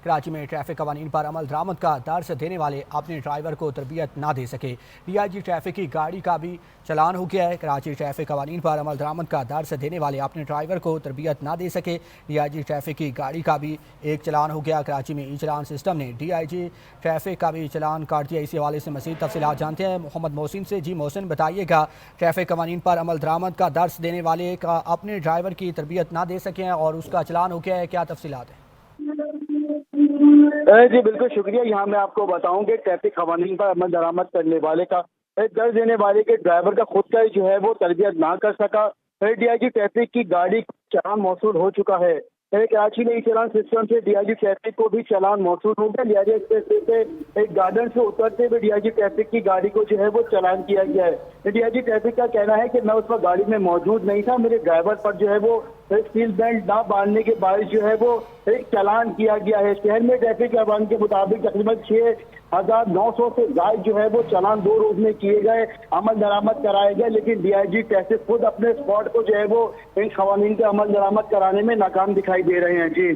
कराची में ट्रैफिक कवानीन पर अमल दरामद का दर्स देने वाले अपने ड्राइवर को तरबियत ना दे सके। DIG ट्रैफिक की गाड़ी का भी चलान हो गया है। कराची ट्रैफिक कवानीन पर अमल दरामद का दर्स देने वाले अपने ड्राइवर को तरबियत ना दे सके। DIG ट्रैफिक की गाड़ी का भी एक चलान हो गया। कराची में ई चलान सिस्टम ने DIG ट्रैफिक का भी चलान काट दिया। इसी हवाले से मज़ीद तफसीलात जानते हैं मोहम्मद मोहसिन से। जी मोहसिन, बताइएगा, ट्रैफिक कवानीन पर अमल दरामद का दर्स देने वाले का अपने ड्राइवर की तरबियत ना दे सके और उसका चलान हो गया है, क्या तफसीलात है? जी बिल्कुल शुक्रिया। यहाँ मैं आपको बताऊं कि ट्रैफिक कवानीन पर अमल दरामद करने वाले का दर्ज देने वाले के ड्राइवर का खुद का जो है वो तरबियत ना कर सका। DIG ट्रैफिक की गाड़ी चालान मौसूल हो चुका है। कराची में ई चलान सिस्टम से DIG ट्रैफिक को भी चालान मौसूल हो गया। लिहाजा से एक गार्डन से उतरते हुए DIG ट्रैफिक की गाड़ी को जो है वो चालान किया गया है। DIG ट्रैफिक का कहना है कि मैं उस वक्त गाड़ी में मौजूद नहीं था, मेरे ड्राइवर पर जो है वो सीट बेल्ट ना बांधने के बावजूद जो है वो एक चालान किया गया है। शहर में ट्रैफिक कानून के मुताबिक तकरीबन 6,900 से ज्यादा जो है वो चालान 2 रोज में किए गए, अमल दरामद कराए गए, लेकिन DIG ट्रैफिक खुद अपने स्पॉट को जो है वो इन कवानीन के अमल दरामद कराने में नाकाम दिखाई दे रहे हैं। जी।